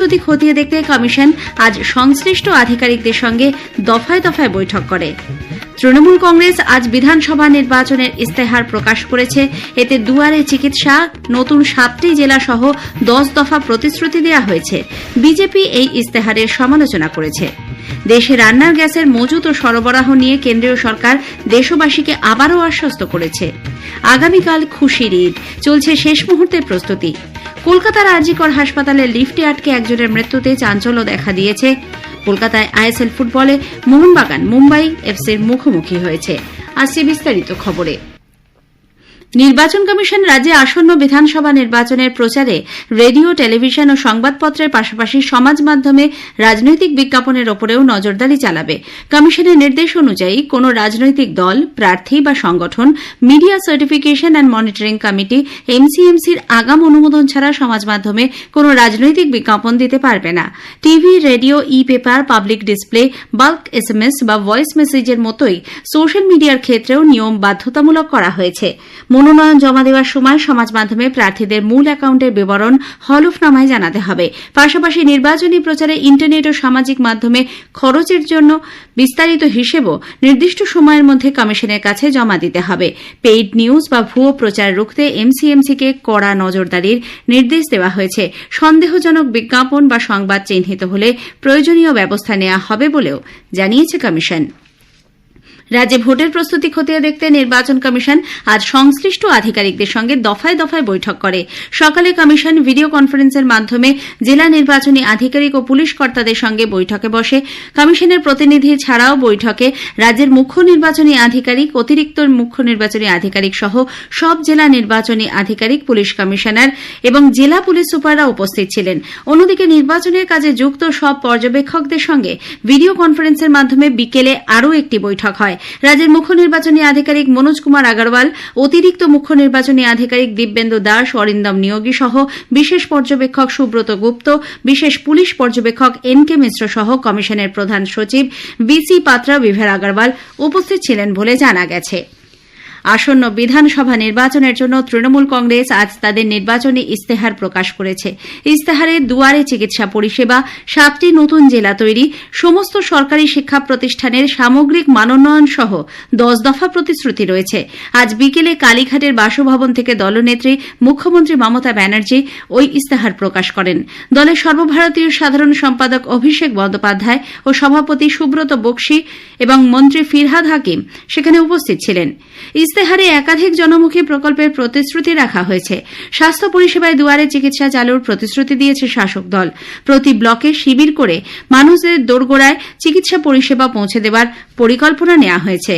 প্রস্তুতি খতিয়ে দেখতে কমিশন আজ সংশ্লিষ্ট আধিকারিকদের সঙ্গে দফায় দফায় বৈঠক করে। তৃণমূল কংগ্রেস আজ বিধানসভা নির্বাচনের ইস্তেহার প্রকাশ করেছে। এতে দুয়ারে চিকিৎসা, নতুন 7টি জেলা সহ 10 দফা প্রতিশ্রুতি দেওয়া হয়েছে। বিজেপি এই ইস্তেহারের সমালোচনা করেছে। দেশে রান্নার গ্যাসের মজুত ও সরবরাহ নিয়ে কেন্দ্রীয় সরকার দেশবাসীকে আবারও আশ্বস্ত করেছে। আগামীকাল খুশির ঈদ, চলছে শেষ মুহূর্তের প্রস্তুতি। কলকাতার আরজিকর হাসপাতালে লিফটে আটকে একজনের মৃত্যুতে চাঞ্চল্য দেখা দিয়েছে। কলকাতায় আইএসএল ফুটবলে মোহনবাগান মুম্বাই এফসির মুখোমুখি হয়েছে। আসছে বিস্তারিত খবরে। নির্বাচন কমিশন রাজ্যে আসন্ন বিধানসভা নির্বাচনের প্রচারে রেডিও, টেলিভিশন ও সংবাদপত্রের পাশাপাশি সমাজ মাধ্যমে রাজনৈতিক বিজ্ঞাপনের ওপরেও নজরদারি চালাবে। কমিশনের নির্দেশ অনুযায়ী কোন রাজনৈতিক দল, প্রার্থী বা সংগঠন media certification and monitoring committee এমসিএমসির আগাম অনুমোদন ছাড়া সমাজ মাধ্যমে কোন রাজনৈতিক বিজ্ঞাপন দিতে পারবে না। TV, radio, e paper, public display, bulk SMS বা ভয়েস মেসেজের মতোই সোশ্যাল মিডিয়ার ক্ষেত্রেও নিয়ম বাধ্যতামূলক করা হয়েছে। মনোনয়ন জমা দেওয়ার সময় সমাজ মাধ্যমে প্রার্থীদের মূল অ্যাকাউন্টের বিবরণ হলফনামায় জানাতে হবে। পাশাপাশি নির্বাচনী প্রচারে ইন্টারনেট ও সামাজিক মাধ্যমে খরচের জন্য বিস্তারিত হিসেবও নির্দিষ্ট সময়ের মধ্যে কমিশনের কাছে জমা দিতে হবে। পেইড নিউজ বা ভুয়ো প্রচার রুখতে এমসিএমসিকে কড়া নজরদারির নির্দেশ দেওয়া হয়েছে। সন্দেহজনক বিজ্ঞাপন বা সংবাদ চিহ্নিত হলে প্রয়োজনীয় ব্যবস্থা নেওয়া হবে বলেও জানিয়েছে কমিশন। রাজ্যে ভোটের প্রস্তুতি খতিয়ে দেখতে নির্বাচন কমিশন আজ সংশ্লিষ্ট আধিকারিকদের সঙ্গে দফায় দফায় বৈঠক করে। সকালে কমিশন ভিডিও কনফারেন্সের মাধ্যমে জেলা নির্বাচনী আধিকারিক ও পুলিশ কর্তাদের সঙ্গে বৈঠকে বসে। কমিশনের প্রতিনিধি ছাড়াও বৈঠকে রাজ্যের মুখ্য নির্বাচনী আধিকারিক, অতিরিক্ত মুখ্য নির্বাচনী আধিকারিক সহ সব জেলা নির্বাচনী আধিকারিক, পুলিশ কমিশনার এবং জেলা পুলিশ সুপাররা উপস্থিত ছিলেন। অন্যদিকে নির্বাচনের কাজে যুক্ত সব পর্যবেক্ষকদের সঙ্গে ভিডিও কনফারেন্সের মাধ্যমে বিকেলে আরও একটি বৈঠক হয়। রাজ্যের মুখ্য নির্বাচনী আধিকারিক মনোজ কুমার আগরওয়াল, অতিরিক্ত মুখ্য নির্বাচনী আধিকারিক দিব্যেন্দু দাস, অরিন্দম নিয়োগী সহ বিশেষ পর্যবেক্ষক সুব্রত গুপ্ত, বিশেষ পুলিশ পর্যবেক্ষক এনকে মিশ্র সহ কমিশনের প্রধান সচিব বিসি পাত্রা, বিভার আগরওয়াল উপস্থিত ছিলেন বলে জানা গেছে। আসন্ন বিধানসভা নির্বাচনের জন্য তৃণমূল কংগ্রেস আজ তাদের নির্বাচনী ইস্তেহার প্রকাশ করেছে। ইস্তেহারে দুয়ারে চিকিৎসা পরিষেবা, 7টি নতুন জেলা তৈরি, সমস্ত সরকারি শিক্ষা প্রতিষ্ঠানের সামগ্রিক মানোন্নয়ন সহ 10 দফা প্রতিশ্রুতি রয়েছে। আজ বিকেলে কালীঘাটের বাসভবন থেকে দলনেত্রী মুখ্যমন্ত্রী মমতা ব্যানার্জি ওই ইস্তেহার প্রকাশ করেন। দলের সর্বভারতীয় সাধারণ সম্পাদক অভিষেক বন্দ্যোপাধ্যায় ও সভাপতি সুব্রত বক্সী এবং মন্ত্রী ফিরহাদ হাকিম সেখানে উপস্থিত ছিলেন। ইস্তেহারে একাধিক জনমুখী প্রকল্পের প্রতিশ্রুতি রাখা হয়েছে। স্বাস্থ্য পরিষেবায় দুয়ারে চিকিৎসা চালুর প্রতিশ্রুতি দিয়েছে শাসক দল। প্রতি ব্লকে শিবির করে মানুষদের দোরগোড়ায় চিকিৎসা পরিষেবা পৌঁছে দেওয়ার পরিকল্পনা নেওয়া হয়েছে।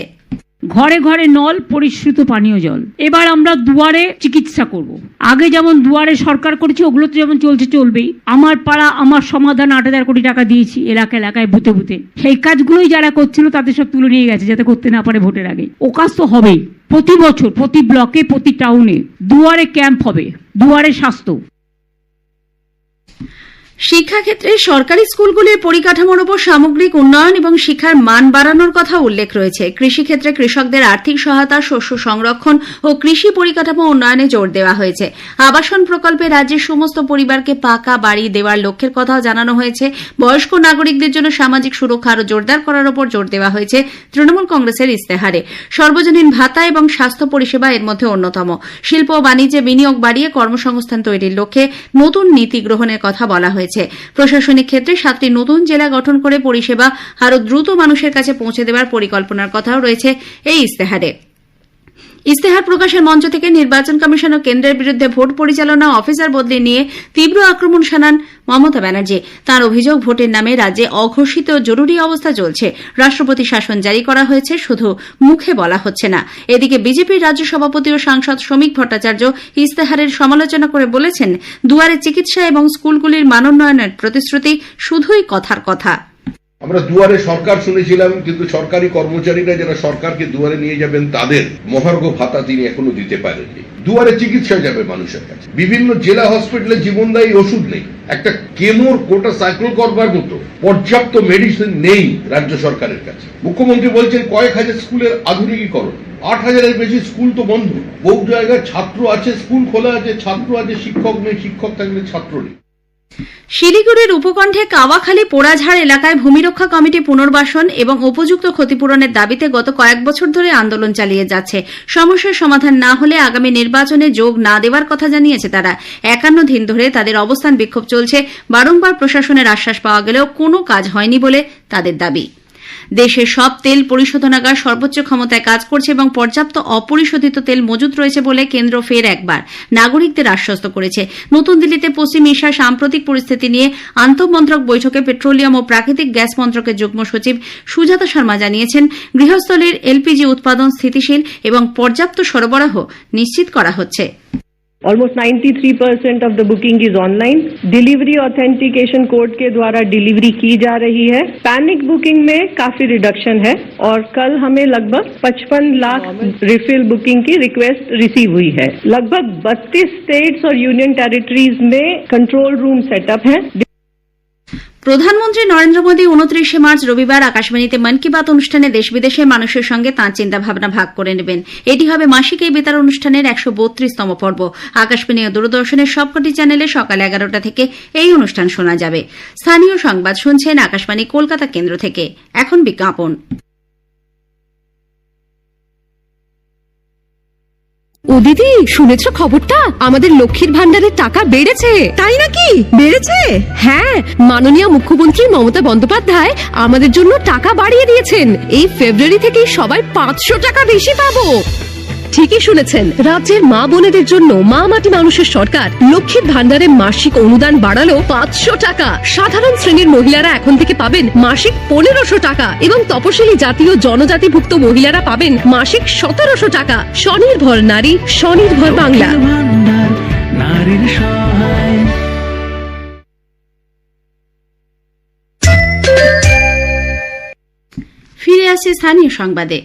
ঘরে ঘরে নল, পরিশ্রুত পানীয় জল। এবার আমরা দুয়ারে চিকিৎসা করব। আগে যেমন দুয়ারে সরকার করেছে, ওগুলো তো যেমন চলছে চলবেই। আমার পাড়া আমার সমাধান 8,000 কোটি টাকা দিয়েছি এলাকায় বুথে বুথে। সেই কাজগুলোই যারা করছিল তাদের সব তুলে নিয়ে গেছে যাতে করতে না পারে ভোটের আগে। ও কাজ তো হবেই। প্রতি বছর প্রতি ব্লকে প্রতি টাউনে দুয়ারে ক্যাম্প হবে, দুয়ারে স্বাস্থ্য। শিক্ষাক্ষেত্রে সরকারি স্কুলগুলির পরিকাঠামোর উপর সামগ্রিক উন্নয়ন এবং শিক্ষার মান বাড়ানোর কথা উল্লেখ রয়েছে। কৃষিক্ষেত্রে কৃষকদের আর্থিক সহায়তা, শস্য সংরক্ষণ ও কৃষি পরিকাঠামো উন্নয়নে জোর দেওয়া হয়েছে। আবাসন প্রকল্পে রাজ্যের সমস্ত পরিবারকে পাকা বাড়ি দেওয়ার লক্ষ্যের কথাও জানানো হয়েছে। বয়স্ক নাগরিকদের জন্য সামাজিক সুরক্ষা আরও জোরদার করার উপর জোর দেওয়া হয়েছে তৃণমূল কংগ্রেসের ইস্তেহারে। সর্বজনীন ভাতা এবং স্বাস্থ্য পরিষেবা এর মধ্যে অন্যতম। শিল্প ও বাণিজ্যে বিনিয়োগ বাড়িয়ে কর্মসংস্থান তৈরির লক্ষ্যে নতুন নীতি গ্রহণের কথা বলা হয়েছে। প্রশাসনিক ক্ষেত্রে 7টি নতুন জেলা গঠন করে পরিষেবা আরও দ্রুত মানুষের কাছে পৌঁছে দেওয়ার পরিকল্পনার কথাও রয়েছে এই ইস্তেহারে। ইস্তেহার প্রকাশের মঞ্চ থেকে নির্বাচন কমিশন ও কেন্দ্রের বিরুদ্ধে ভোট পরিচালনা অফিসার বদলি নিয়ে তীব্র আক্রমণ শানান মমতা ব্যানার্জি। তাঁর অভিযোগ, ভোটের নামে রাজ্যে অঘোষিত জরুরি অবস্থা চলছে। রাষ্ট্রপতি শাসন জারি করা হয়েছে, শুধু মুখে বলা হচ্ছে না। এদিকে বিজেপির রাজ্য সভাপতি ও সাংসদ শ্রমিক ভট্টাচার্য ইস্তেহারের সমালোচনা করে বলেছেন, দুয়ারে চিকিৎসা এবং স্কুলগুলির মানোন্নয়নের প্রতিশ্রুতি শুধুই কথার কথা। আমরা দুয়ারে সরকার শুনেছিলাম, কিন্তু সরকারি কর্মচারীরা যারা সরকারকে দুয়ারে নিয়ে যাবেন তাদের মহার্ঘ ভাতা তিনি এখনো দিতে পারেননি। দুয়ারে চিকিৎসা যাবে মানুষের কাছে। বিভিন্ন জেলা হসপিটালে জীবনদায়ী ওষুধ নেই। একটা কেমোর কোটা সাইকেল করবার মতো পর্যাপ্ত মেডিসিন নেই রাজ্য সরকারের কাছে। মুখ্যমন্ত্রী বলছেন কয়েক হাজার স্কুলের আধুনিকীকরণ। 8,000-এর বেশি স্কুল তো বন্ধ। বহু জায়গায় ছাত্র আছে, স্কুল খোলা আছে, ছাত্র আছে, শিক্ষক নেই, শিক্ষক থাকলে ছাত্র নেই। শিলিগুড়ির উপকণ্ঠে কাওয়াখালী পোড়াঝাড় এলাকায় ভূমিরক্ষা কমিটি পুনর্বাসন এবং উপযুক্ত ক্ষতিপূরণের দাবিতে গত কয়েক বছর ধরে আন্দোলন চালিয়ে যাচ্ছে। সমস্যার সমাধান না হলে আগামী নির্বাচনে যোগ না দেওয়ার কথা জানিয়েছে তারা। 51 দিন ধরে তাদের অবস্থান বিক্ষোভ চলছে। বারংবার প্রশাসনের আশ্বাস পাওয়া গেলেও কোনো কাজ হয়নি বলে তাদের দাবি। দেশের সব তেল পরিশোধনাগার সর্বোচ্চ ক্ষমতায় কাজ করছে এবং পর্যাপ্ত অপরিশোধিত তেল মজুত রয়েছে বলে কেন্দ্র ফের একবার নাগরিকদের আশ্বস্ত করেছে। নতুন দিল্লিতে পশ্চিম এশিয়ার সাম্প্রতিক পরিস্থিতি নিয়ে আন্তঃমন্ত্রক বৈঠকে পেট্রোলিয়াম ও প্রাকৃতিক গ্যাস মন্ত্রকের যুগ্ম সচিব সুজাতা শর্মা জানিয়েছেন, গৃহস্থলীর এলপিজি উৎপাদন স্থিতিশীল এবং পর্যাপ্ত সরবরাহ নিশ্চিত করা হচ্ছে। Almost 93% of the booking is online. Delivery authentication code के द्वारा डिलीवरी की जा रही है। पैनिक बुकिंग में काफी रिडक्शन है और कल हमें लगभग 55 लाख रिफिल बुकिंग की रिक्वेस्ट रिसीव हुई है। लगभग 32 स्टेट्स और यूनियन टेरिटरीज में कंट्रोल रूम सेटअप है। প্রধানমন্ত্রী নরেন্দ্র মোদী 29 মার্চ রবিবার আকাশবাণীতে মন কি বাত অনুষ্ঠানে দেশ বিদেশের মানুষের সঙ্গে তাঁর চিন্তাভাবনা ভাগ করে নেবেন। এটি হবে মাসিক এই বেতার অনুষ্ঠানের 132তম পর্ব। আকাশবাণী ও দূরদর্শনের সবকটি চ্যানেলে সকাল 11টা থেকে এই অনুষ্ঠান শোনা যাবে। স্থানীয় সংবাদ শুনছেন আকাশবাণী কলকাতা কেন্দ্র থেকে। এখন বিজ্ঞাপন। ও দিদি, শুনেছো খবরটা? আমাদের লক্ষ্মীর ভান্ডারের টাকা বেড়েছে। তাই নাকি? বেড়েছে? হ্যাঁ, মাননীয় মুখ্যমন্ত্রী মমতা বন্দ্যোপাধ্যায় আমাদের জন্য টাকা বাড়িয়ে দিয়েছেন। এই ফেব্রুয়ারি থেকে সবাই 500 টাকা বেশি পাবো। ঠিকই শুনেছেন, রাজ্যের মা বোনেদের জন্য মা মাটি মানুষের সরকার লক্ষ্মীর ভান্ডারে মাসিক অনুদান বাড়ালো 500 টাকা। সাধারণ শ্রেণীর মহিলারা এখন থেকে পাবেন মাসিক 1500 টাকা এবং তপশিলি জাতি ও জনজাতিভুক্ত মহিলারা পাবেন মাসিক 1700 টাকা। স্বনির্ভর নারী, স্বনির্ভর বাংলা। ফিরে আসছে স্থানীয় সংবাদে।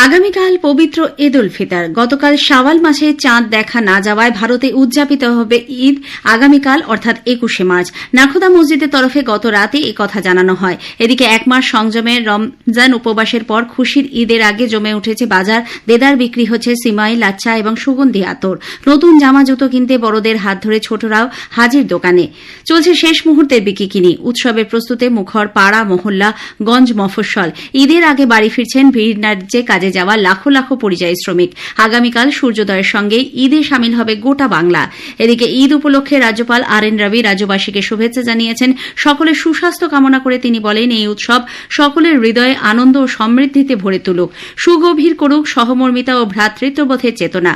আগামীকাল পবিত্র ঈদ উল ফিতর। গতকাল শাওয়াল মাসে চাঁদ দেখা না যাওয়ায় ভারতে উদযাপিত হবে ঈদ আগামীকাল অর্থাৎ 21শে মার্চ। নাখোদা মসজিদের তরফে গত রাতে এই কথা জানানো হয়। এদিকে এক মাস সংযমের রমজান উপবাসের পর খুশির ঈদের আগে জমে উঠেছে বাজার। দেদার বিক্রি হচ্ছে সিমাই, লাচ্চা এবং সুগন্ধি আতর। নতুন জামা জুতো কিনতে বড়দের হাত ধরে ছোটরাও হাজির দোকানে। চলছে শেষ মুহূর্তের বিকিকিনি। উৎসবের প্রস্তুতে মুখর পাড়া, মহল্লা, গঞ্জ, মফস্বল। ঈদের আগে বাড়ি ফিরছেন ভিড় নাড়ছে কাজে যাওয়া লাখো লাখো পরিযায়ী শ্রমিক। আগামীকাল সূর্যোদয়ের সঙ্গে ঈদে সামিল হবে গোটা বাংলা। এদিকে ঈদ উপলক্ষে রাজ্যপাল RN রবি রাজ্যবাসীকে শুভেচ্ছা জানিয়েছেন। সকলের সুস্বাস্থ্য কামনা করে তিনি বলেন, এই উৎসব সকলের হৃদয়ে আনন্দ ও সমৃদ্ধিতে ভরে তুলুক, সুগভীর করুক সহমর্মিতা ও ভ্রাতৃত্ববোধের চেতনা।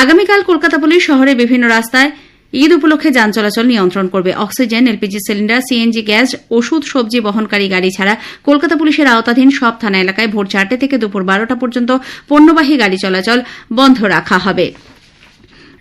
আগামীকাল কলকাতা পুলিশ শহরের বিভিন্ন রাস্তায় ঈদ উপলক্ষে যান চলাচল নিয়ন্ত্রণ করবে। Oxygen, LPG cylinder, CNG gas, ওষুধ, সবজি বহনকারী গাড়ি ছাড়া কলকাতা পুলিশের আওতাধীন সব থানা এলাকায় ভোর 4টে থেকে দুপুর 12টা পর্যন্ত পণ্যবাহী গাড়ি চলাচল বন্ধ রাখা হবে।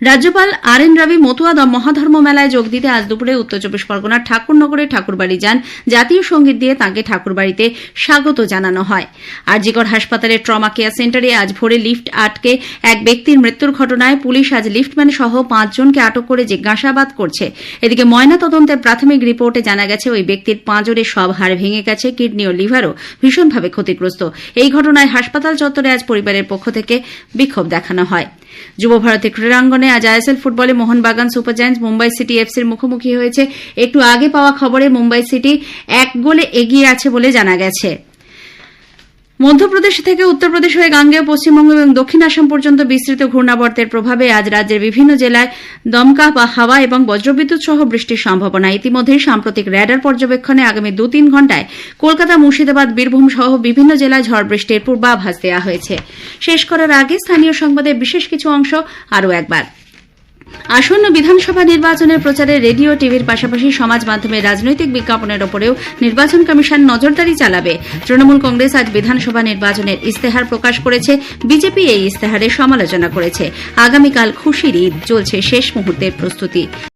রাজ্যপাল RN রবি মতুয়া মহাধর্ম মেলায় যোগ দিতে আজ দুপুরে উত্তর 24 পরগনার ঠাকুরনগরে ঠাকুরবাড়ি যান। জাতীয় সঙ্গীত দিয়ে তাঁকে ঠাকুরবাড়িতে স্বাগত জানানো হয়। আরজিকর হাসপাতালের ট্রমা কেয়ার সেন্টারে আজ ভোরে লিফট আটকে এক ব্যক্তির মৃত্যুর ঘটনায় পুলিশ আজ লিফটম্যান সহ 5 জনকে আটক করে জিজ্ঞাসাবাদ করছে। এদিকে ময়নাতদন্তের প্রাথমিক রিপোর্টে জানা গেছে ওই ব্যক্তির পাঁজরের সব হাড় ভেঙে গেছে, কিডনি ও লিভারও ভীষণভাবে ক্ষতিগ্রস্ত। এই ঘটনায় হাসপাতাল চত্বরে আজ পরিবারের পক্ষ থেকে বিক্ষোভ দেখানো হয়। যুব ভারতী ক্রীড়াঙ্গনে আজ আইএসএল ফুটবলে Mohun Bagan super giants Mumbai city এফসির মুখোমুখি হয়েছে। একটু আগে পাওয়া খবরে মুম্বাই সিটি 1 গোলে এগিয়ে আছে বলে জানা গেছে। মধ্যপ্রদেশ থেকে উত্তরপ্রদেশ হয়ে গাঙ্গেয় পশ্চিমবঙ্গ এবং দক্ষিণ আসাম পর্যন্ত বিস্তৃত ঘূর্ণাবর্তের প্রভাবে আজ রাজ্যের বিভিন্ন জেলায় দমকা বা হাওয়া এবং বজ্রবিদ্যুৎ সহ বৃষ্টির সম্ভাবনা। ইতিমধ্যেই সাম্প্রতিক র্যাডার পর্যবেক্ষণে আগামী 2-3 ঘণ্টায় কলকাতা, মুর্শিদাবাদ, বীরভূম সহ বিভিন্ন জেলায় ঝড় বৃষ্টির পূর্বাভাস দেওয়া হয়েছে। শেষ করার আগে স্থানীয় সংবাদের বিশেষ কিছু অংশ আরও একবার। আসন্ন বিধানসভা নির্বাচনের প্রচারে রেডিও, টিভির পাশাপাশি সমাজ মাধ্যমের রাজনৈতিক বিজ্ঞাপনের ওপরেও নির্বাচন কমিশন নজরদারি চালাবে। তৃণমূল কংগ্রেস আজ বিধানসভা নির্বাচনের ইস্তেহার প্রকাশ করেছে। বিজেপি এই ইস্তেহারের সমালোচনা করেছে। আগামীকাল খুশির ঈদ, চলছে শেষ মুহূর্তের প্রস্তুতি।